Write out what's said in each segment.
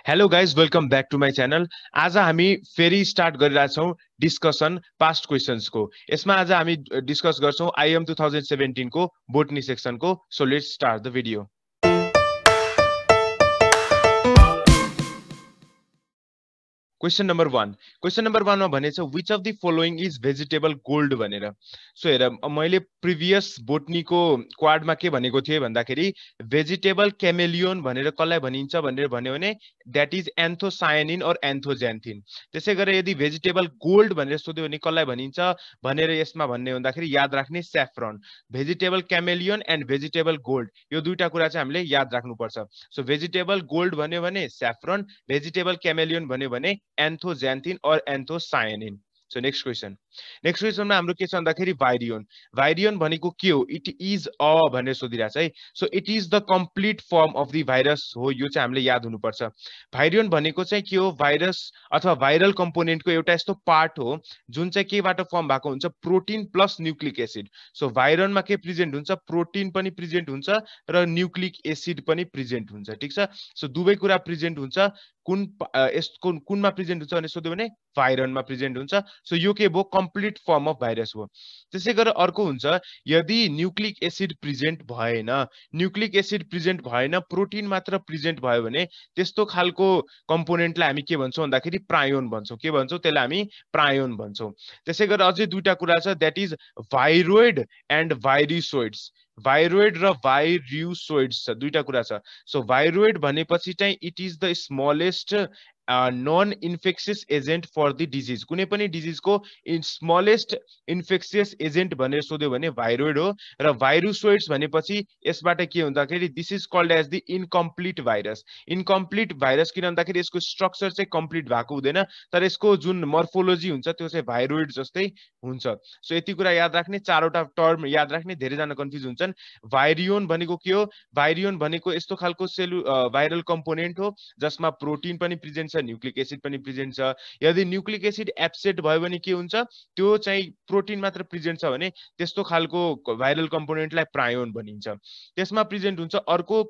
Hello guys welcome back to my channel. आज हामी फेरि स्टार्ट गरिरहेछौँ डिस्कसन पास्ट क्वेसन्सको। यसमा आज हामी डिस्कस गर्छौँ आइएम 2017 को बोटनी सेक्सनको। So let's start the video. Question number 1 मा भनेछ which of the following is vegetable gold भनेर। सो हेर, मैले प्रिभियस बोटनीको क्वाडमा के भनेको थिएँ भन्दाखेरि भेजिटेबल क्यामेलियोन भनेर कसलाई भनिन्छ भनेर भन्यो भने द्याट इज एन्थोसायनिन और एन्थोज्यान्थिन। त्यसै गरेर यदि भेजिटेबल गोल्ड भनेर सोध्यो भने कसलाई भनिन्छ भनेर यसमा भन्ने भन्दाखेरि याद राख्ने स्याफ्रन। भेजिटेबल क्यामेलियोन एन्ड भेजिटेबल गोल्ड, यो दुईटा कुरा चाहिँ हामीले याद राख्नुपर्छ। सो भेजिटेबल गोल्ड भन्यो भने स्याफ्रन, भेजिटेबल क्यामेलियोन भन्यो भने एन्थोज्यान्थिन और एन्थोसायनिन। सो नेक्स्ट क्वेसनमा हाम्रो के छ भन्दाखेरि भाइरियोन। भाइरियोन भनेको के हो? इट इज अ भनेर सोधिरहेछ है। So it is the complete form of the virus हो, यो चाहिँ हामीले याद हुनुपर्छ। भाइरियोन भनेको चाहिँ के हो? भाइरस अथवा भाइरल कम्पोनेन्टको एउटा यस्तो पार्ट हो जुन चाहिँ केबाट फर्म भएको हुन्छ? Protein plus nucleic acid. So भाइरनमा के प्रेजेन्ट हुन्छ? प्रोटिन पनि प्रेजेन्ट हुन्छ र न्युक्लिक एसिड पनि प्रेजेन्ट हुन्छ। ठिक छ। सो दुवै कुरा प्रेजेन्ट हुन्छ। कुनमा प्रेजेन्ट हुन्छ भने सोध्यो भने भाइरनमा प्रेजेन्ट हुन्छ। सो यो के भयो? कम्प्लिट फर्म अफ भाइरस हो। त्यसै गरेर अर्को हुन्छ यदि न्युक्लिक एसिड प्रेजेन्ट भएन, प्रोटिन मात्र प्रेजेन्ट भयो भने त्यस्तो खालको कम्पोनेन्टलाई हामी के भन्छौँ भन्दाखेरि प्रायोन भन्छौँ। के भन्छौँ? त्यसलाई हामी प्रायोन भन्छौँ। त्यसै गरेर अझै दुईटा कुरा छ, द्याट इज भाइरोइड एन्ड भाइरिसोइड्स। भाइरोइड र भाइरियोसोइड्स छ, दुईटा कुरा छ। सो भाइरोइड भनेपछि चाहिँ it is the smallest non infectious agent for the disease. कुनै पनि डिजिजको स्मलेस्ट इन्फेक्सियस एजेन्ट भनेर सोध्यो भने भाइरोइड हो। र भाइरोसोइड्स भनेपछि यसबाट के हुँदाखेरि this is called as the incomplete virus. Incomplete virus किन भन्दाखेरि यसको स्ट्रक्चर चाहिँ कम्प्लिट भएको हुँदैन, तर यसको जुन मर्फोलोजी हुन्छ त्यो चाहिँ भाइरोइड जस्तै हुन्छ। सो यति कुरा याद राख्ने, चारवटा टर्म याद राख्ने। धेरैजना कन्फ्युज हुन्छन्। भाइरियोन भनेको के हो? भाइरियोन भनेको यस्तो खालको भाइरल कम्पोनेन्ट हो जसमा प्रोटिन पनि प्रेजेन्ट छ, न्युक्लिक एसिड पनि प्रेजेन्ट छ। यदि न्युक्लिक एसिड एब्सेन्ट भयो भने के हुन्छ? त्यो चाहिँ प्रोटिन मात्र प्रेजेन्ट छ भने त्यस्तो खालको भाइरल कम्पोनेन्टलाई प्रायोन भनिन्छ। त्यसमा प्रेजेन्ट हुन्छ अर्को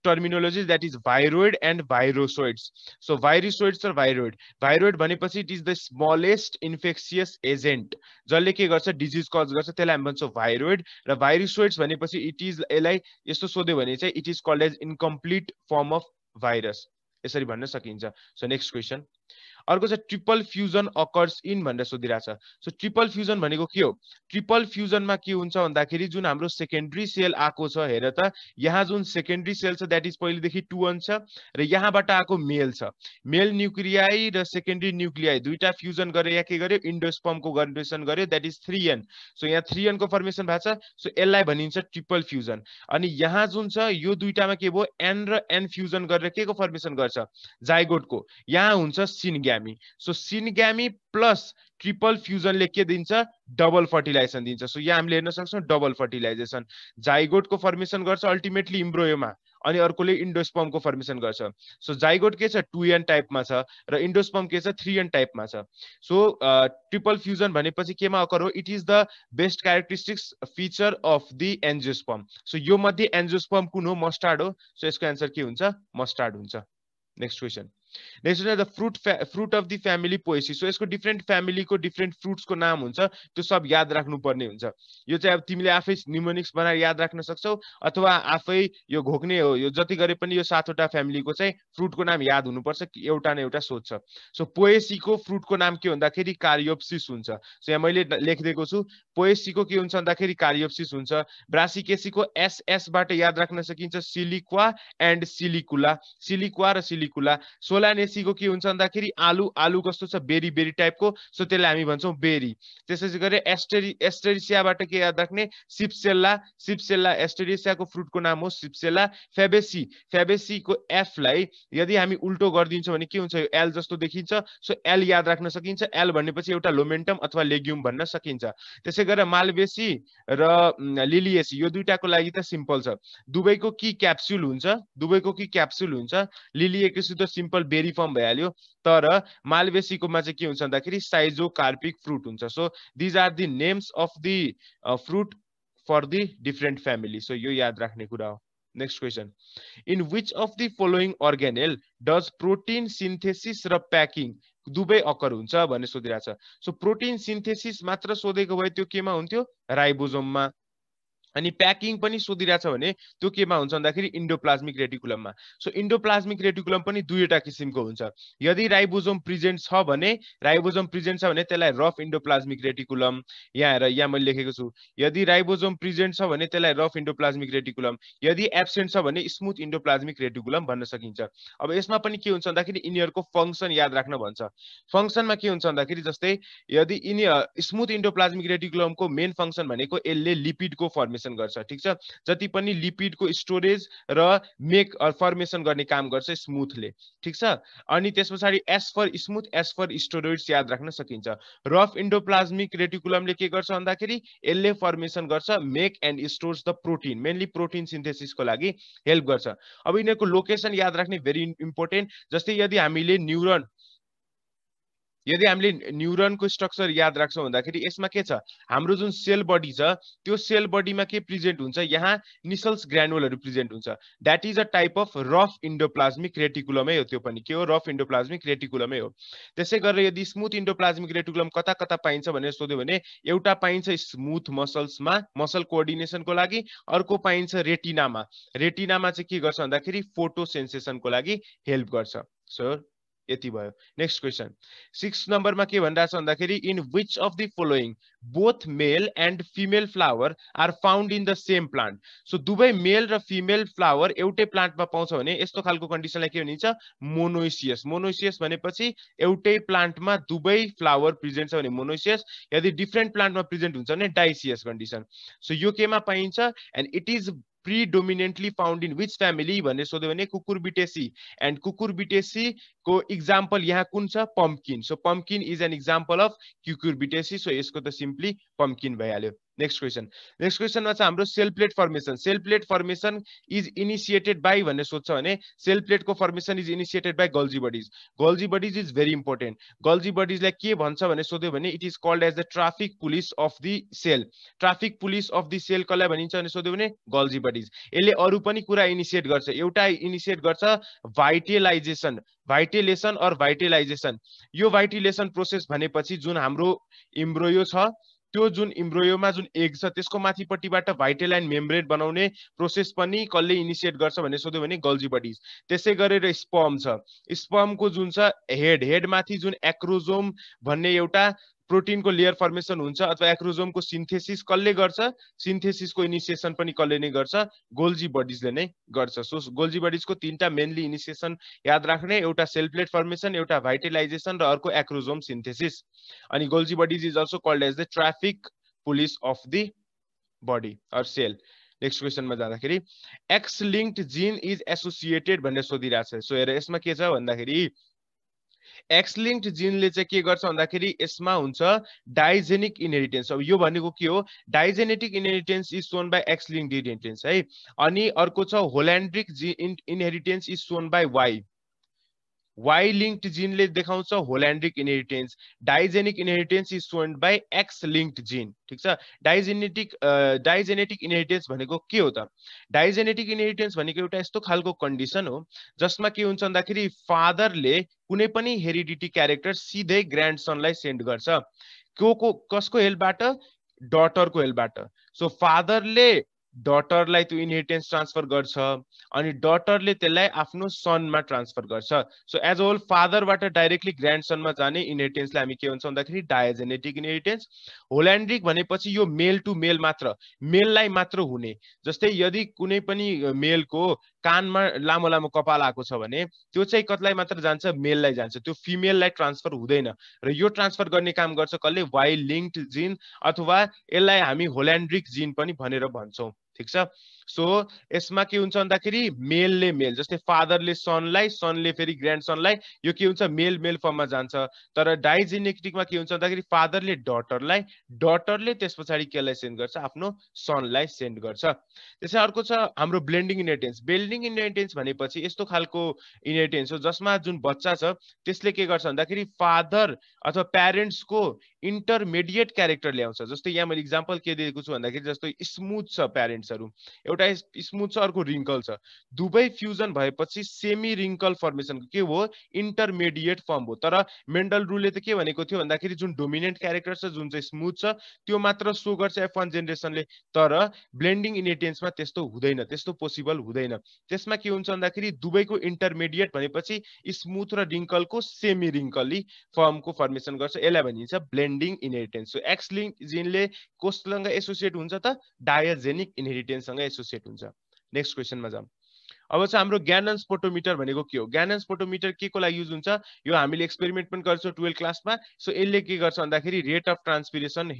terminology that is viroid and virusoids. So virusoids र भाइरोइड, भाइरोइड भनेपछि it is the smallest infectious agent जसले के गर्छ? डिजिज कज गर्छ, त्यसलाई हामी भन्छौँ भाइरोइड। र भाइरोसोइड्स भनेपछि इट इज, यसलाई यस्तो सोध्यो भने चाहिँ it is called as incomplete form of virus, यसरी भन्न सकिन्छ। सो नेक्स्ट क्वेसन अर्को छ ट्रिपल फ्युजन अकर्स इन भनेर सोधिरहेछ। सो ट्रिपल फ्युजन भनेको के हो? ट्रिपल फ्युजनमा के हुन्छ भन्दाखेरि जुन हाम्रो सेकेन्ड्री सेल आएको छ, हेर त यहाँ जुन सेकेन्ड्री सेल छ द्याट इज पहिलेदेखि 2 छ र यहाँबाट आएको मेल छ। मेल न्युक्लियाई र सेकेन्ड्री न्युक्लियाई दुईटा फ्युजन गरेर यहाँ के गर्यो? इन्डोस्पर्मको फर्मेसन गर्यो, द्याट इज 3n। सो यहाँ 3n को फर्मेसन भएको छ। सो यसलाई भनिन्छ ट्रिपल फ्युजन। अनि यहाँ जुन छ यो दुईटामा के भयो? एन र एन फ्युजन गरेर के को फर्मेसन गर्छ? जाइगोटको। यहाँ हुन्छ सिनग्यामी। सो सिनग्यामी प्लस ट्रिपल फ्युजनले के दिन्छ? डबल फर्टिलाइजेसन दिन्छ। सो यहाँ हामीले हेर्न सक्छौँ डबल फर्टिलाइजेसन। जाइगोटको फर्मेसन गर्छ अल्टिमेटली इम्ब्रोयोमा, अनि अर्कोले इन्डोस्पर्मको फर्मेसन गर्छ। सो जाइगोट के छ? 2n टाइपमा छ र इन्डोस्पर्म के छ? 3n टाइपमा छ। सो ट्रिपल फ्युजन भनेपछि केमा अकर हो? It is the best characteristics feature of the angiosperm. So यो मध्ये एन्जियोस्पर्म कुन हो? मस्टार्ड हो। सो यसको एन्सर के हुन्छ? मस्टार्ड हुन्छ। Next question the fruit of the family Poaceae. So यसको डिफ्रेन्ट फ्यामिलीको डिफ्रेन्ट फ्रुट्सको नाम हुन्छ, त्यो सब याद राख्नुपर्ने हुन्छ। यो चाहिँ अब तिमीले आफै निमोनिक्स बनाएर याद राख्न सक्छौ अथवा आफै यो घोक्ने हो। यो जति गरे पनि यो 7वटा फ्यामिलीको चाहिँ फ्रुटको नाम याद हुनुपर्छ, एउटा न एउटा सोध्छ। सो पोएसीको फ्रुटको नाम के भन्दाखेरि कार्योप्सिस हुन्छ। सो यहाँ मैले लेखिदिएको छु, पोएसीको के हुन्छ भन्दाखेरि कार्योप्सिस हुन्छ। ब्रासिकेसीको एसएसबाट याद राख्न सकिन्छ सिलिक्वा एन्ड सिलिकुला, सिलिक्वा र सिलिकुला। सोलानेसीको के हुन्छ भन्दाखेरि आलु, आलु कस्तो छ? बेरी बेरी टाइपको। सो त्यसलाई हामी भन्छौँ बेरी। त्यसै गरी एस्टेरिसियाबाट के याद राख्ने? सिप्सेल्ला, सिप्सेल्ला एस्टेरिसियाको फ्रुटको नाम हो सिप्सेल्ला। फेबेसी, फेबेसीको एफलाई यदि हामी उल्टो गरिदिन्छौँ भने के हुन्छ? यो एल जस्तो देखिन्छ। सो एल याद राख्न सकिन्छ। एल भनेपछि एउटा लोमेन्टम अथवा लेग्युम भन्न सकिन्छ। त्यसै गरेर मालबेसी र लिलिएसी यो दुईटाको लागि त सिम्पल छ, दुवैको की क्याप्सुल हुन्छ, दुवैको की क्याप्सुल हुन्छ। लिलिएसी त सिम्पल बेरी फर्म भइहाल्यो, तर मालबेसीकोमा चाहिँ के हुन्छ भन्दाखेरि साइजो कार्पिक फ्रुट हुन्छ। So these are the names of the fruit for the different family. So यो याद राख्ने कुरा हो। Next question, in which of the following organelle does protein synthesis र प्याकिङ दुवै अकर हुन्छ भन्ने सोधिरहेछ। सो प्रोटिन सिन्थेसिस मात्र सोधेको भए त्यो केमा हुन्थ्यो, राइबोसोममा। अनि प्याकिङ पनि सोधिरहेछ भने त्यो केमा हुन्छ भन्दाखेरि इन्डोप्लाज्मिक रेटिकुलममा। सो इन्डोप्लाज्मिक रेटिकुलम पनि दुईवटा किसिमको हुन्छ। यदि राइबोसोम प्रेजेन्ट छ भने, राइबोसोम प्रेजेन्ट छ भने त्यसलाई रफ इन्डोप्लाज्मिक रेटिकुलम, यहाँ हेर यहाँ मैले लेखेको छु, यदि राइबोसोम प्रेजेन्ट छ भने त्यसलाई रफ इन्डोप्लाज्मिक रेटिकुलम, यदि एब्सेन्ट छ भने स्मुथ इन्डोप्लाज्मिक रेटिकुलम भन्न सकिन्छ। अब यसमा पनि के हुन्छ भन्दाखेरि यिनीहरूको फङ्सन याद राख्न भन्छ। फङ्सनमा के हुन्छ भन्दाखेरि जस्तै यदि यिनी स्मुथ इन्डोप्लाज्मिक रेटिकुलमको मेन फङ्सन भनेको यसले लिपिडको फर्मेसन गर्छ, ठीक छ। जति पनि लिपिडको स्टोरेज र मेक फर्मेसन गर्ने काम गर्छ स्मुथले, ठीक छ। अनि त्यसपछि S for smooth, S for steroids याद राख्न सकिन्छ। रफ इन्डोप्लाज्मिक रेटिकुलमले के गर्छ भन्दाखेरि यसले फर्मेसन गर्छ make and stores the protein, mainly protein सिन्थेसिसको लागि हेल्प गर्छ। अब यिनीहरूको लोकेसन याद राख्ने भेरी इम्पोर्टेन्ट। जस्तै यदि हामीले न्युरोनको स्ट्रक्चर याद राख्छौँ भन्दाखेरि यसमा के छ, हाम्रो जुन सेल बडी छ त्यो सेल बडीमा के प्रेजेन्ट हुन्छ, यहाँ निसल्स ग्रानुलहरू प्रेजेन्ट हुन्छ। That is a type of rough endoplasmic रेटिकुलमै हो, त्यो पनि के हो, रफ इन्डोप्लाज्मिक रेटिकुलमै हो। त्यसै गरेर यदि स्मुथ इन्डोप्लाज्मिक रेटिकुलम कता कता पाइन्छ भनेर सोध्यो भने एउटा पाइन्छ स्मुथ मसल्समा, मसल कोअर्डिनेसनको लागि, अर्को पाइन्छ रेटिनामा। रेटिनामा चाहिँ के गर्छ भन्दाखेरि फोटो सेन्सेसनको लागि हेल्प गर्छ। सो यति भयो। नेक्स्ट क्वेसन 6 नम्बरमा के भनिरहेछ भन्दाखेरि in which of the following both male and female flower are found in the same plant. So दुवै मेल र फिमेल फ्लावर एउटै प्लान्टमा पाउँछ भने यस्तो खालको कन्डिसनलाई के भनिन्छ, मोनोइसियस। मोनोइसियस भनेपछि एउटै प्लान्टमा दुवै फ्लावर प्रेजेन्ट छ भने मोनोइसियस, यदि डिफ्रेन्ट प्लान्टमा प्रेजेन्ट हुन्छ भने डाइसियस कन्डिसन। सो यो केमा पाइन्छ, and it is predominantly found in which family भनेर सोध्यो भने कुकुरबिटेसी। एन्ड कुकुरबिटेसी को इक्जाम्पल यहाँ कुन छ, pumpkin. So pumpkin is an example of Cucurbitaceae. So यसको त सिम्पली पम्पकिन भइहाल्यो। नेक्स्ट क्वेसनमा चाहिँ हाम्रो cell plate formation. Cell plate formation is initiated by भनेर सोध्छ भने सेल प्लेटको formation is initiated by Golgi bodies. Golgi bodies is very important. Golgi बडिजलाई के भन्छ भने सोध्यो भने it is called as the traffic police of the cell. Traffic police of the cell कसलाई भनिन्छ भने सोध्यो भने गल्जी बडिज। यसले अरू पनि कुरा इनिसिएट गर्छ। एउटा इनिसिएट गर्छ भाइटेलाइजेसन, भाइटेलेसन अर भाइटेलाइजेसन। यो भाइटेलेसन प्रोसेस भनेपछि जुन हाम्रो इम्ब्रोयो छ, त्यो जुन इम्ब्रोयोमा जुन एग छ त्यसको माथिपट्टिबाट भाइटेलाइन मेम्ब्रेन बनाउने प्रोसेस पनि कसले इनिसिएट गर्छ भनेर सोध्यो भने गल्जी बडिज। त्यसै गरेर स्पर्म छ, स्पर्मको जुन छ हेड माथि जुन एक्रोजोम भन्ने एउटा प्रोटिनको लेयर फर्मेसन हुन्छ अथवा एक्रोजोमको सिन्थेसिस कसले गर्छ, सिन्थेसिसको इनिसिएसन पनि कसले नै गर्छ, गोल्जी बडिजले नै गर्छ। सो गोल्जी बडिजको तीनटा मेनली इनिसिएसन याद राख्ने, एउटा सेल प्लेट फर्मेसन, एउटा भाइटेलाइजेसन र अर्को एक्रोजोम सिन्थेसिस। अनि Golgi bodies is also called as the traffic police of the body or cell. Next क्वेसनमा जाँदाखेरि X linked gene is associated भनेर सोधिरहेछ। सो हेर यसमा के छ भन्दाखेरि एक्स लिङ्क्ड जिनले चाहिँ के गर्छ भन्दाखेरि यसमा हुन्छ डाइजेनिक इनहेरिटेन्स। अब यो भनेको के हो, digenetic inheritance is shown by X linked inheritance है। अनि अर्को छ holandric inheritance is shown by Y. Y linked जिनले देखाउँछ holandric inheritance. Digenic inheritance is shown by X linked gene, ठीक छ। डाइजेनेटिक इनहेरिटेन्स भनेको के हो त, डाइजेनेटिक इनहेरिटेन्स भनेको एउटा यस्तो खालको कन्डिसन हो जसमा के हुन्छ भन्दाखेरि फादरले कुनै पनि हेरिडिटी क्यारेक्टर सिधै ग्रान्ड सनलाई सेन्ड गर्छ। कसको हेल्पबाट, डटरको हेल्पबाट। सो फादरले डटरलाई त्यो इनहेरिटेन्स ट्रान्सफर गर्छ अनि डटरले त्यसलाई आफ्नो सनमा ट्रान्सफर गर्छ। सो एज अ होल फादरबाट डाइरेक्टली ग्रान्ड सनमा जाने इनहेरिटेन्सलाई हामी के भन्छ भन्दाखेरि डाइजेनेटिक इनहेरिटेन्स। होल्यान्ड्रिक भनेपछि यो मेल टु मेल मात्र, मेललाई मात्र हुने। जस्तै यदि कुनै पनि मेलको कानमा लामो लामो कपाल आएको छ भने त्यो चाहिँ कतलाई मात्र जान्छ, मेललाई जान्छ, त्यो फिमेललाई ट्रान्सफर हुँदैन। र यो ट्रान्सफर गर्ने काम गर्छ कसले, वाई लिङ्क्ड जिन, अथवा यसलाई हामी होल्यान्ड्रिक जिन पनि भनेर भन्छौँ, ठीक छ। सो यसमा के हुन्छ भन्दाखेरि मेलले मेल, जस्तै फादरले सनलाई, सनले फेरि ग्रान्ड सनलाई, यो के हुन्छ मेल मेल फर्ममा जान्छ। तर डाइजेनेटिकमा के हुन्छ भन्दाखेरि फादरले डटरलाई, डटरले त्यस पछाडि केलाई सेन्ड गर्छ, आफ्नो सनलाई सेन्ड गर्छ। त्यसै अर्को छ हाम्रो ब्लेन्डिङ इनहेरिटेन्स। ब्लेन्डिङ इनहेरिटेन्स भनेपछि यस्तो खालको इनहेरिटेन्स हो जसमा जुन बच्चा छ त्यसले के गर्छ भन्दाखेरि फादर अथवा प्यारेन्ट्सको इन्टरमिडिएट क्यारेक्टर ल्याउँछ। जस्तै यहाँ मैले इक्जाम्पल के दिएको छु भन्दाखेरि जस्तो स्मुथ छ प्यारेन्ट्सहरू, एउटा स्मुथ छ अर्को रिङ्कल छ दुवै फ्युजन भएपछि सेमी रिङ्कल फर्मेसन के हो इन्टरमिडिएट फर्म हो तर मेन्डल रुलले त के भनेको थियो भन्दाखेरि जुन डोमिनेन्ट क्यारेक्टर छ जुन चाहिँ स्मुथ छ त्यो मात्र सो गर्छ F1 जेनेरेसनले तर ब्लेन्डिङ इनहेरिटेन्समा त्यस्तो हुँदैन त्यस्तो पोसिबल हुँदैन त्यसमा के हुन्छ भन्दाखेरि दुवैको इन्टरमिडिएट भनेपछि स्मुथ र रिङ्कलको सेमी रिङ्कली फर्मको फर्मेसन गर्छ यसलाई भनिन्छ blending inheritance so X link जिनले कोसँग एसोसिएट हुन्छ त डायजेनिक इनहेरिटेन्ससँग एसोसिएट हुन्छ नेक्स्ट क्वेसनमा जाउँ अब चाहिँ हाम्रो ग्यानन स्पोटोमिटर भनेको के हो ग्यानन स्पोटोमिटर के को लागि युज हुन्छ यो हामीले एक्सपेरिमेन्ट पनि गर्छौँ 12 क्लासमा सो यसले के गर्छ भन्दाखेरि रेट अफ ट्रान्सपिरेसन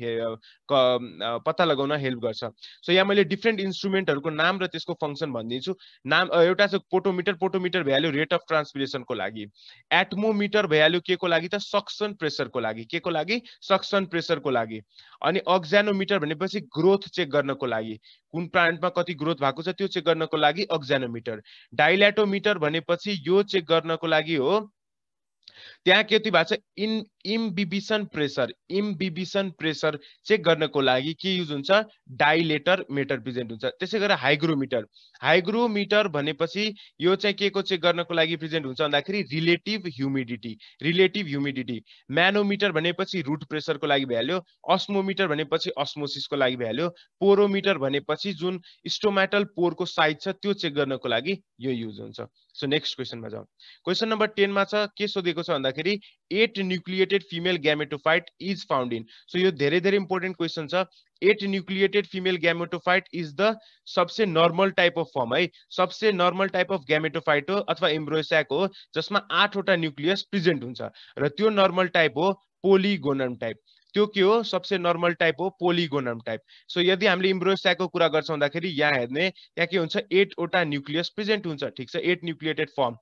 पत्ता लगाउन हेल्प गर्छ सो यहाँ मैले डिफ्रेन्ट इन्स्ट्रुमेन्टहरूको नाम र त्यसको फङ्सन भनिदिन्छु नाम एउटा चाहिँ पोटोमिटर भ्याल्यु रेट अफ ट्रान्सपिरेसनको लागि एटमोमिटर भ्याल्यु के को लागि त सक्सन प्रेसरको लागि के को लागि सक्सन प्रेसरको लागि अनि अक्जानोमिटर भनेपछि ग्रोथ चेक गर्नको लागि कुन प्लान्टमा कति ग्रोथ भएको छ त्यो चेक गर्नको लागि अक्जानोमिटर डाइलेटोमिटर भनेपछि यो चेक गर्नको लागि हो त्यहाँ कति भएको छ इम्बिबिसन प्रेसर चेक गर्नको लागि के युज हुन्छ डाइलेटर मेटर प्रेजेन्ट हुन्छ त्यसै गरी हाइग्रोमिटर भनेपछि यो चाहिँ के को चेक गर्नको लागि प्रेजेन्ट हुन्छ भन्दाखेरि रिलेटिभ ह्युमिडिटी म्यानोमिटर भनेपछि रुट प्रेसरको लागि भ्याल्यु अस्मोमिटर भनेपछि अस्मोसिसको लागि भ्याल्यु पोरोमिटर भनेपछि जुन स्टोमाटल पोरको साइज छ त्यो चेक गर्नको लागि यो युज हुन्छ सो नेक्स्ट क्वेसनमा जाउँ क्वेसन नम्बर 10 मा छ के सोधेको छ भन्दाखेरि 8 nucleated female gametophyte is found in so यो धेरै धेरै इम्पोर्टेन्ट क्वेसन छ 8 nucleated female gametophyte is the सबसे नर्मल टाइप अफ फर्म है सबसे नर्मल टाइप अफ गैमेटोफाइट हो अथवा एम्ब्रोसाक हो जसमा 8 वटा न्यूक्लियस प्रेजेन्ट हुन्छ र त्यो नर्मल टाइप हो पोलिगोनम टाइप त्यो के हो सबसे नर्मल टाइप हो पोलिगोनम टाइप सो यदि हामीले इम्ब्रोसाकको कुरा गर्छौं भन्दाखेरि यहाँ हेर्ने यहाँ के हुन्छ 8 वटा न्यूक्लियस प्रेजेन्ट हुन्छ ठीक छ 8 न्यूक्लिएटेड फर्म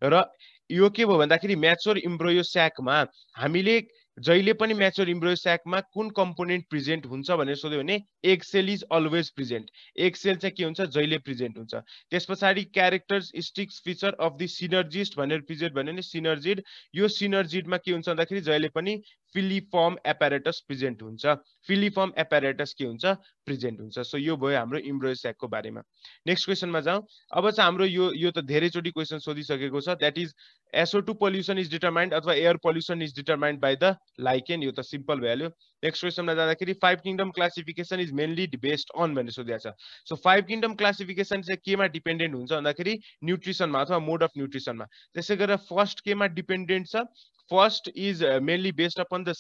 र यो के भयो भन्दाखेरि म्याच्योर इम्ब्रोयोस्याकमा हामीले जहिले पनि म्याच्योर इम्ब्रोयोस्याकमा कुन कम्पोनेन्ट प्रेजेन्ट हुन्छ भनेर सोध्यो भने egg cell is always present egg cell चाहिँ के हुन्छ जहिले प्रेजेन्ट हुन्छ त्यसपछि characteristic feature of the synergist भनेर प्रेजेन्ट भन्यो भने सिनर्जिड यो सिनर्जिडमा के हुन्छ भन्दाखेरि जहिले पनि फिलिफर्म एपारेटस प्रेजेन्ट हुन्छ फिलिफर्म एपारेटस के हुन्छ प्रेजेन्ट हुन्छ सो यो भयो हाम्रो इम्ब्रोयोस्याकको बारेमा नेक्स्ट क्वेसनमा जाउँ अब चाहिँ हाम्रो यो त धेरैचोटि क्वेसन सोधिसकेको छ that is SO2 pollution is determined अथवा air pollution is determined by the lichen यो त सिम्पल भ्याल्यु नेक्स्ट क्वेसनमा जाँदाखेरि 5 kingdom classification is mainly based on भनेर सोधिएको छ सो 5 किंगडम क्लासिफिकेसन चाहिँ केमा डिपेन्डेन्ट हुन्छ भन्दाखेरि न्युट्रिसनमा अथवा मोड अफ न्युट्रिसनमा त्यसै गरेर फर्स्ट केमा डिपेन्डेन्ट छ first is mainly based upon the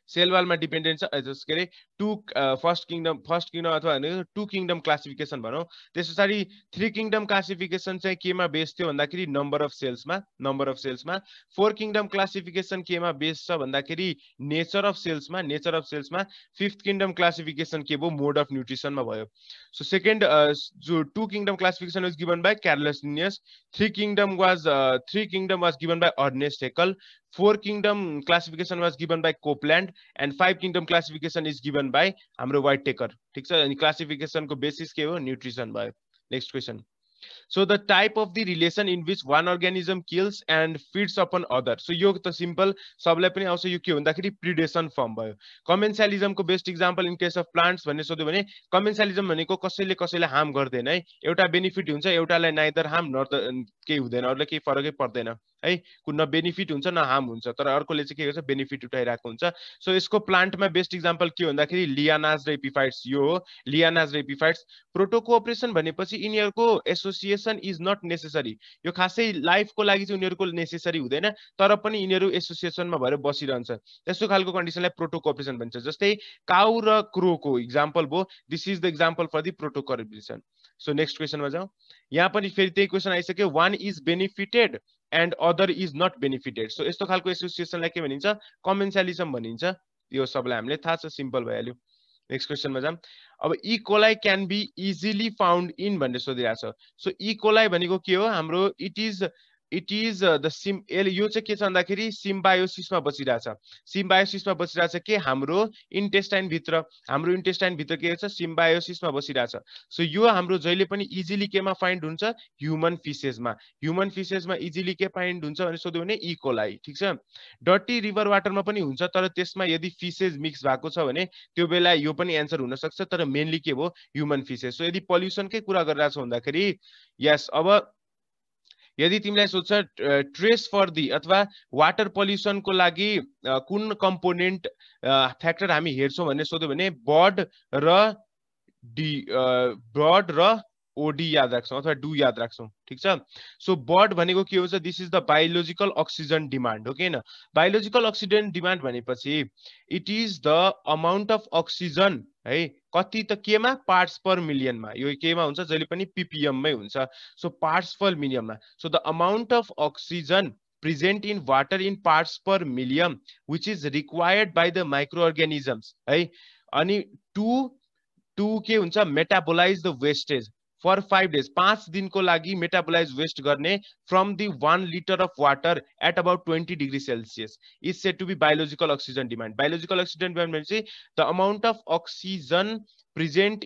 cell वालमा डिपेन्डेन्ट छ जसके रे फर्स्ट किंगडम अथवा 2 किंगडम क्लासिफिकेसन भनौं त्यसपछि 3 किंगडम क्लासिफिकेसन चाहिँ केमा बेस्ड थियो भन्दाखेरि नम्बर अफ सेल्समा 4 किंगडम क्लासिफिकेसन केमा बेस्ड छ भन्दाखेरि नेचर अफ सेल्समा 5th किंगडम क्लासिफिकेसन के भयो मोड अफ न्युट्रिसनमा भयो सो सेकेन्ड जो 2 kingdom classification was given by Carolus Linnaeus 3 kingdom was given by Ernst Haeckel 4 kingdom classification was given by Copeland and 5 kingdom classification is given by हाम्रो Whitaker ठीक छ अनि classification को basis के हो nutrition भयो next question So the type of the relation in which one organism kills and feeds upon other. So यो त सिम्पल सबलाई पनि आउँछ यो के भन्दाखेरि प्रिडेसन फर्म भयो कमेन्सालिजम को best example in case of plants भन्ने सोध्यो भने कमेन्सालिजम भनेको कसैले हार्म गर्दैन है एउटा बेनिफिट हुन्छ एउटालाई नाइदर हार्म न केही हुँदैन अरूलाई केही फरकै पर्दैन है कुन न बेनिफिट हुन्छ न हार्म हुन्छ तर अर्कोले चाहिँ के गर्छ बेनिफिट उठाइरहेको हुन्छ सो यसको प्लान्टमा बेस्ट एक्जाम्पल के भन्दाखेरि लियानाज र एपिफाइट्स यो हो लियानाज र एपिफाइट्स प्रोटोकोअपरेसन भनेपछि यिनीहरुको एसोसिएसन इज नट नेसेसरी यो खासै लाइफको लागि चाहिँ उनीहरुको नेसेसरी हुँदैन तर पनि यिनीहरु एसोसिएसनमा भएर बसिरहन्छ त्यस्तो खालको कन्डिसनलाई प्रोटोकोअपरेसन भन्छ जस्तै काउ र क्रोको एक्जाम्पल भयो this is the example for the protocooperation so next क्वेसनमा जाउँ यहाँ पनि फेरि त्यही क्वेसन आइसक्यो one is benefited and other is not benefited so यस्तो खालको एसोसिएसनलाई के भनिन्छ कमेन्सालिजम भनिन्छ यो सबलाई हामीले थाहा छ सिम्पल भइहाल्यो नेक्स्ट क्वेसनमा जाम अब E coli can be easily found in भनेर सोधिरहेको छ सो ई कोलाई भनेको के हो हाम्रो it is it is the यो चाहिँ के छ भन्दाखेरि सिम्बायोसिसमा बसिरहेछ। सिम्बायोसिसमा बसिरहेछ के हाम्रो इन्टेस्टाइन भित्र, हाम्रो इन्टेस्टाइन भित्र के छ सिम्बायोसिसमा बसिरहेछ। सो यो हाम्रो जहिले पनि इजिली केमा फाइन्ड हुन्छ ह्युमन फिसेसमा। ह्युमन फिसेसमा इजिली के फाइन्ड हुन्छ भने सोध्यो भने इकोलाई, ठीक छ। डर्टी रिभर वाटरमा पनि हुन्छ तर त्यसमा यदि फिसेस मिक्स भएको छ भने त्यो बेला यो पनि एन्सर हुन सक्छ, तर मेनली के भयो ह्युमन फिसेस। सो यदि पल्युसनकै कुरा गरिरहेछौ भन्दाखेरि यस, अब यदि तिमीलाई सोध्छ ट्रेस फर दी अथवा वाटर पल्युसनको लागि कुन कम्पोनेन्ट फ्याक्टर हामी हेर्छौँ भन्ने सोध्यो भने बर्ड र ओडी याद राख्छौँ अथवा डु याद राख्छौँ, ठीक छ। सो बर्ड भनेको के हुन्छ, this is the biological oxygen demand, हो कि हैन। बायोलोजिकल अक्सिजन डिमान्ड भनेपछि it is the amount of oxygen है, कति त केमा पार्ट्स पर मिलियनमा, यो केमा हुन्छ जहिले पनि पीपीएम मै हुन्छ। सो पार्ट्स पर मिलियनमा, so the amount of oxygen present in water in parts per million which is required by the microorganisms है। अनि टु के हुन्छ metabolise the wastage for 5 days, 5 दिनको लागि मेटाबोलाइज वेस्ट गर्ने from the 1 liter of water at about 20 degree Celsius is said to be biological oxygen demand. Biological oxygen demand भनेपछि the amount of oxygen present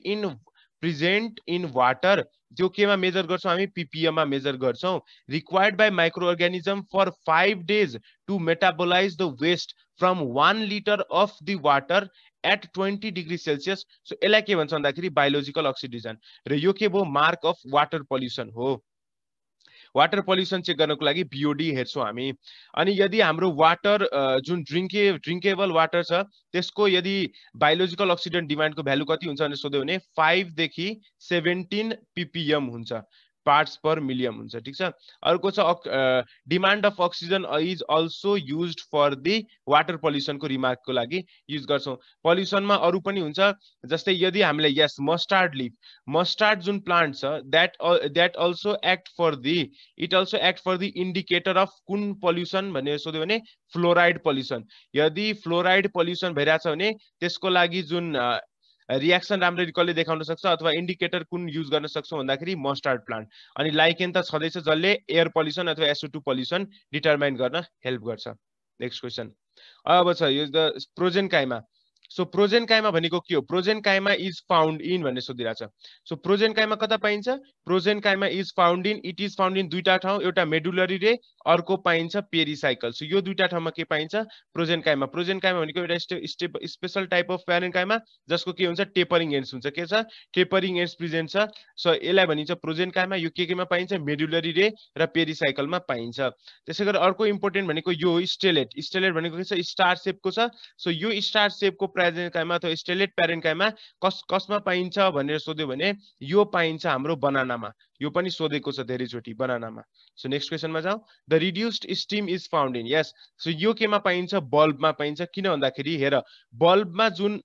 in water, त्यो केमा measure गर्छौं हामी PPM मा measure गर्छौं। Required by micro organism for 5 days to metabolise the waste from 1 liter of the water at 20 degree Celsius। So यसलाई के भन्छ भन्दाखेरि बायोलोजिकल अक्सिडेसन, र यो के भयो मार्क अफ वाटर पल्युसन हो। वाटर पल्युसन चेक गर्नको लागि बीओडी हेर्छौं हामी। अनि यदि हाम्रो वाटर जुन ड्रिंकेबल वाटर छ त्यसको यदि बायोलोजिकल अक्सिजन डिमान्डको भ्यालु कति हुन्छ भने सोध्यो भने 5 देखि 17 पीपीएम हुन्छ, पार्ट्स पर मिलियन हुन्छ, ठीक छ। अर्को छ demand of oxygen is also used for the water पल्युसनको रिमार्कको लागि युज गर्छौं। पल्युसनमा अरु पनि हुन्छ, जस्तै यदि हामीलाई यस मस्टार्ड लिफ, मस्टार्ड जुन प्लान्ट छ that also act for the indicator of कुन पल्युसन भनेर सोध्यो भने फ्लोराइड पल्युसन। यदि फ्लोराइड पल्युसन भइरहेछ भने त्यसको लागि जुन रिएक्सन राम्ररी कसले देखाउन सक्छ अथवा इन्डिकेटर कुन युज गर्न सक्छौं भन्दाखेरि मस्टार्ड प्लान्ट। अनि लाइकेन त छँदैछ जसले एयर पल्युसन अथवा SO2 पल्युसन डिटरमाइन गर्न हेल्प गर्छ। नेक्स्ट क्वेसन अब छ यो द प्रोजेन्काइमा। सो प्रोजेन्काइमा भनेको के हो, प्रोजेन्काइमा इज फाउन्ड इन भन्ने सोधिरहेछ। सो प्रोजेन्काइमा कता पाइन्छ, prosenchyma is found in, it is found in दुईटा ठाउँ, एउटा मेडुलरी रे अर्को पाइन्छ पेरिसाइकल। सो यो दुईटा ठाउँमा के पाइन्छ प्रोजेन्काइमा। प्रोजेन्काइमा भनेको एउटा स्पेशल टाइप अफ प्यारेन्काइमा जसको के हुन्छ टेपरिङ एन्ड्स हुन्छ, के छ टेपरिङ एन्ड्स प्रेजेन्ट छ। सो यसलाई भनिन्छ प्रोजेन्काइमा। यो केमा पाइन्छ मेडुलरी रे र पेरिसाइकलमा पाइन्छ। त्यसैगरी अर्को इम्पोर्टेन्ट भनेको यो स्टेलेट। स्टेलेट भनेको के छ स्टार शेपको छ। सो यो स्टार शेपको प्यारेन्काइमा अथवा स्टेलेट प्यारेन्काइमा कसमा पाइन्छ भनेर सोध्यो भने यो पाइन्छ हाम्रो बनानामा। यो पनि सोधेको छ धेरै चोटी बनानामा। सो नेक्स्ट क्वेसनमा जाउँ। The reduced stem is found in, यस। सो यो केमा पाइन्छ बल्बमा पाइन्छ। किन भन्दाखेरि हेर बल्बमा जुन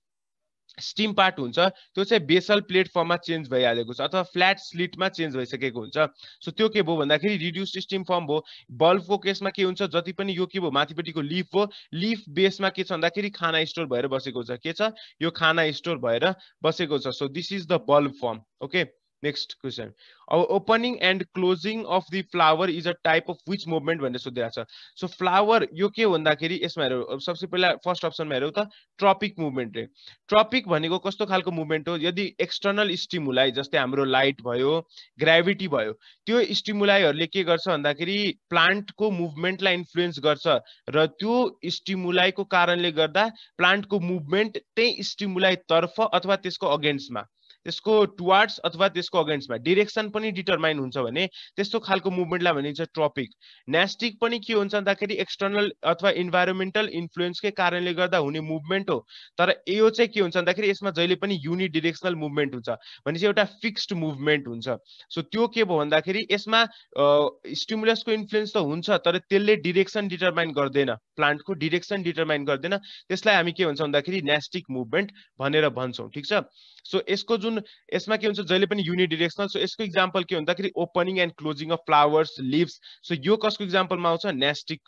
स्टिम पार्ट हुन्छ त्यो चाहिँ बेसल प्लेट फर्ममा चेन्ज भइहालेको छ अथवा फ्ल्याट स्लिटमा चेन्ज भइसकेको हुन्छ। सो त्यो के भयो भन्दाखेरि रिड्युस्ड स्टिम फर्म भयो। बल्बको केसमा के हुन्छ जति पनि यो के भयो माथिपट्टिको लिफ हो, लिफ बेसमा के छ भन्दाखेरि खाना स्टोर भएर बसेको छ, के छ यो खाना स्टोर भएर बसेको छ। So this is the bulb form, okay. Next question अब opening and closing of the flower is a type of which movement भनेर सोधिरहेको छ। सो फ्लावर यो के भन्दाखेरि यसमा हेरौँ, सबसे पहिला फर्स्ट अप्सनमा हेरौँ त ट्रपिक मुभमेन्ट रे। ट्रपिक भनेको कस्तो खालको मुभमेन्ट हो, यदि एक्सटर्नल स्टिमुलाई जस्तै हाम्रो लाइट भयो, ग्राभिटी भयो, त्यो स्टिमुलाईहरूले के गर्छ भन्दाखेरि प्लान्टको मुभमेन्टलाई इन्फ्लुएन्स गर्छ र त्यो स्टिमुलाईको कारणले गर्दा प्लान्टको मुभमेन्ट त्यही स्टिमुलाई तर्फ अथवा त्यसको अगेन्स्टमा, त्यसको टुवार्ड्स अथवा त्यसको अगेन्स्टमा डिरेक्सन पनि डिटरमाइन हुन्छ भने त्यस्तो खालको मुभमेन्टलाई भनिन्छ ट्रपिक। न्यास्टिक पनि के हुन्छ भन्दाखेरि एक्सटर्नल अथवा इन्भाइरोमेन्टल इन्फ्लुएन्सकै कारणले गर्दा हुने मुभमेन्ट हो, तर यो चाहिँ के हुन्छ भन्दाखेरि यसमा जहिले पनि युनिडिरेक्सनल मुभमेन्ट हुन्छ भनेपछि एउटा फिक्स्ड मुभमेन्ट हुन्छ। सो त्यो के भयो भन्दाखेरि यसमा स्टिमुलसको इन्फ्लुएन्स त हुन्छ तर त्यसले डिरेक्सन डिटरमाइन गर्दैन, प्लान्टको डिरेक्सन डिटरमाइन गर्दैन, त्यसलाई हामी के भन्छौँ भन्दाखेरि न्यास्टिक मुभमेन्ट भनेर भन्छौँ, ठीक छ। सो यसको जुन यसमा के हुन्छ जहिले पनि युनिडिरेक्सनल सो यसको इक्जाम्पल के भन्दाखेरि opening and closing of flowers leaves so यो कसको इक्जाम्पलमा आउँछ नेस्टिक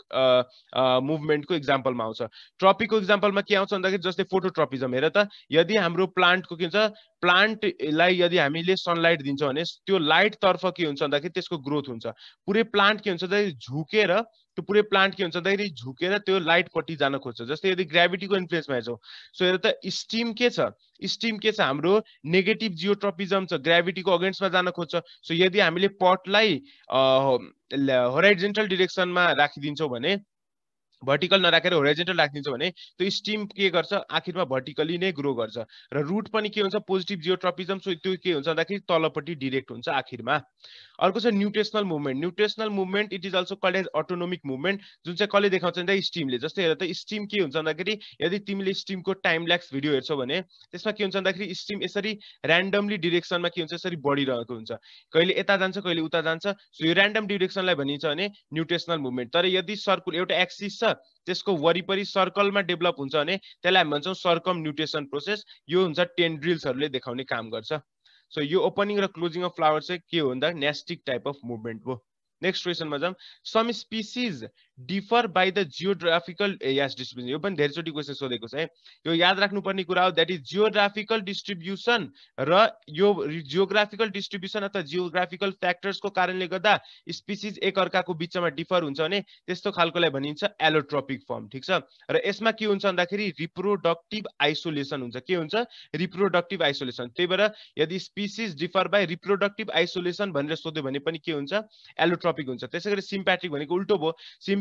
मुभमेन्टको इक्जाम्पलमा आउँछ ट्रपिकको इक्जाम्पलमा के आउँछ भन्दाखेरि जस्तै फोटोट्रपिजम हेर त यदि हाम्रो प्लान्टको के हुन्छ प्लान्टलाई यदि हामीले सनलाइट दिन्छौँ भने त्यो लाइट तर्फ के हुन्छ भन्दाखेरि त्यसको ग्रोथ हुन्छ पुरै प्लान्ट के हुन्छ भन्दाखेरि झुकेर त्यो पुरै प्लान्ट के हुन्छ भन्दाखेरि झुकेर त्यो लाइटपट्टि जान खोज्छ जस्तै यदि ग्राभिटीको इन्फ्लुएन्समा हेर्छौँ सो हेर त स्टिम के छ स्टिम के छ हाम्रो नेगेटिभ जियोट्रपिजम छ ग्राभिटीको अगेन्स्टमा जान खोज्छ सो यदि हामीले पटलाई होराइजेन्टल डिरेक्सनमा राखिदिन्छौँ भने भर्टिकल नराखेर होराइजेन्टल राखिदिन्छौँ भने त्यो स्टिम के गर्छ आखिरमा भर्टिकली नै ग्रो गर्छ र रुट पनि के हुन्छ पोजिटिभ जियोट्रपिजम सो त्यो के हुन्छ भन्दाखेरि तलपट्टि डिरेक्ट हुन्छ आखिरमा अर्को छ nutational movement it is also called as autonomic movement जुन चाहिँ कसले देखाउँछ नि त स्टिमले जस्तै हेर त स्टिम के हुन्छ भन्दाखेरि यदि तिमीले स्टिमको टाइम ल्याक्स भिडियो हेर्छौ भने त्यसमा के हुन्छ भन्दाखेरि स्टिम यसरी ऱ्यान्डमली डिरेक्सनमा के हुन्छ यसरी बढिरहेको हुन्छ कहिले यता जान्छ कहिले उता जान्छ सो यो ऱ्यान्डम डिरेक्सनलाई भनिन्छ भने न्युट्रेसनल मुभमेन्ट तर यदि सर्कुल एउटा एक्सिस छ त्यसको वरिपरि सर्कलमा डेभलप हुन्छ भने त्यसलाई हामी भन्छौँ सर्कम न्युट्रेसन प्रोसेस यो हुन्छ टेन्ड्रिल्सहरूले देखाउने काम गर्छ सो यो ओपनिङ र क्लोजिङ अफ फ्लावर चाहिँ के हो भन्दा नेस्टिक टाइप अफ मुभमेन्ट हो नेक्स्ट क्वेसनमा जाऊँ some species differ by the geographical areas distribution यो पनि धेरैचोटि क्वेसन सोधेको छ है यो याद राख्नुपर्ने कुरा हो द्याट इज जियोग्राफिकल डिस्ट्रिब्युसन र यो जियोग्राफिकल डिस्ट्रिब्युसन अथवा जियोग्राफिकल फ्याक्टर्सको कारणले गर्दा स्पिसिज एकअर्काको बिचमा डिफर हुन्छ भने त्यस्तो खालकोलाई भनिन्छ एलोट्रोपिक फर्म ठीक छ र यसमा के हुन्छ भन्दाखेरि रिप्रोडक्टिभ आइसोलेसन हुन्छ के हुन्छ रिप्रोडक्टिभ आइसोलेसन त्यही भएर यदि species differ by reproductive isolation भनेर सोध्यो भने पनि के हुन्छ एलोट्रोपिक हुन्छ त्यसैगरी सिम्प्याट्रिक भनेको उल्टो भयो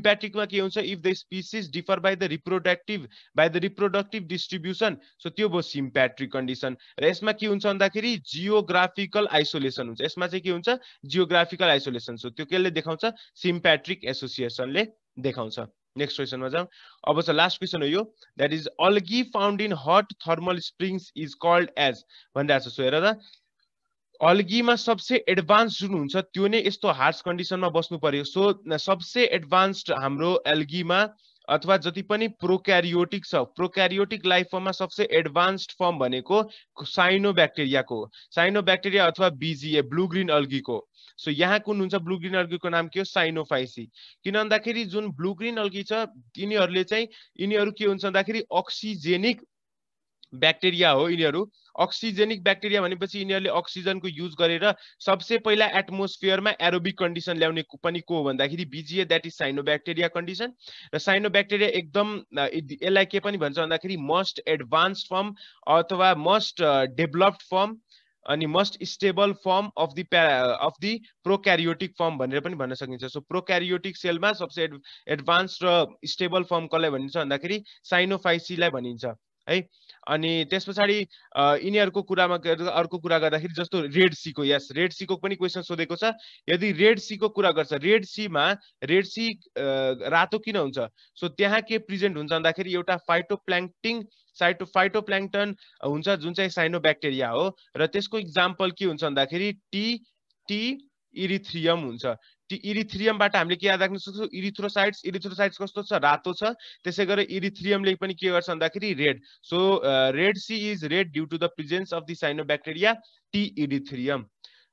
सिम्प्याट्रिकमा के हुन्छ if the species differ by the reproductive distribution so त्यो भयो सिम्प्याट्रिक कन्डिसन र यसमा के हुन्छ भन्दाखेरि जियोग्राफिकल आइसोलेसन हुन्छ यसमा चाहिँ के हुन्छ जियोग्राफिकल आइसोलेसन सो त्यो केले देखाउँछ सिम्प्याट्रिक एसोसिएसनले देखाउँछ नेक्स्ट क्वेसनमा जाउँ अब चाहिँ लास्ट क्वेसन हो यो that is algae found in hot thermal springs is called as भनिरहेको छ सो हेर त अल्गीमा सबसे एडभान्स जुन हुन्छ त्यो नै यस्तो हार्स कन्डिसनमा बस्नु पर्यो सो सबसे एडभान्स्ड हाम्रो एल्गीमा अथवा जति पनि प्रोक्यारियोटिक छ प्रोक्यारियोटिक लाइफ फर्ममा सबसे एडभान्स्ड फर्म भनेको साइनोब्याक्टेरिया अथवा बीजीए ब्लू ग्रीन अल्गीको सो यहाँ कुन हुन्छ ब्लू ग्रीन अल्गीको नाम के हो साइनोफाइसी किन भन्दाखेरि जुन ब्लू ग्रीन अल्गी छ यिनीहरू के हुन्छ भन्दाखेरि अक्सिजेनिक ब्याक्टेरिया हो यिनीहरू अक्सिजेनिक ब्याक्टेरिया भनेपछि यिनीहरूले अक्सिजनको युज गरेर सबसे पहिला एटमोस्फियरमा एरोबिक कन्डिसन ल्याउने पनि को हो भन्दाखेरि बीजीए द्याट इज साइनोब्याक्टेरिया कन्डिसन र साइनोब्याक्टेरिया एकदम यसलाई के पनि भन्छ भन्दाखेरि मोस्ट एडभान्स्ड फर्म अथवा मोस्ट डेभलप्ड फर्म अनि most stable form of the prokaryotic form भनेर पनि भन्न सकिन्छ सो प्रोक्यारियोटिक सेलमा सबसे एडभान्स्ड र स्टेबल फर्म कसलाई भनिन्छ भन्दाखेरि साइनोफाइसीलाई भनिन्छ है अनि त्यस पछाडि यिनीहरूको कुरामा अर्को कुरा गर्दाखेरि जस्तो रेड सीको रेड सीको पनि क्वेसन सोधेको छ यदि रेड सीको कुरा गर्छ रेड सी रातो किन हुन्छ सो त्यहाँ के प्रेजेन्ट हुन्छ भन्दाखेरि एउटा फाइटोप्ल्याङ्क्टन हुन्छ जुन चाहिँ साइनोब्याक्टेरिया हो र त्यसको इक्जाम्पल के हुन्छ भन्दाखेरि टी इरिथ्रियम हुन्छ इरिथ्रियमबाट हामीले के याद राख्न सक्छौँ इरिथ्रोसाइट्स कस्तो छ रातो छ त्यसै गरी इरिथ्रियमले पनि के गर्छ भन्दाखेरि red so Red Sea is red due to the presence of the cyanobacteria T erythraeum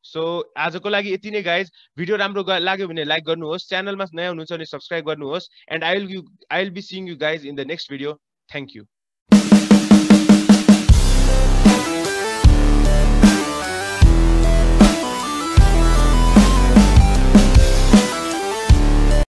so आजको लागि यति नै गाइज भिडियो राम्रो लाग्यो भने लाइक गर्नुहोस् च्यानलमा नयाँ हुनुहुन्छ भने सब्स्क्राइब गर्नुहोस् and I will be seeing you guys in the next video thank you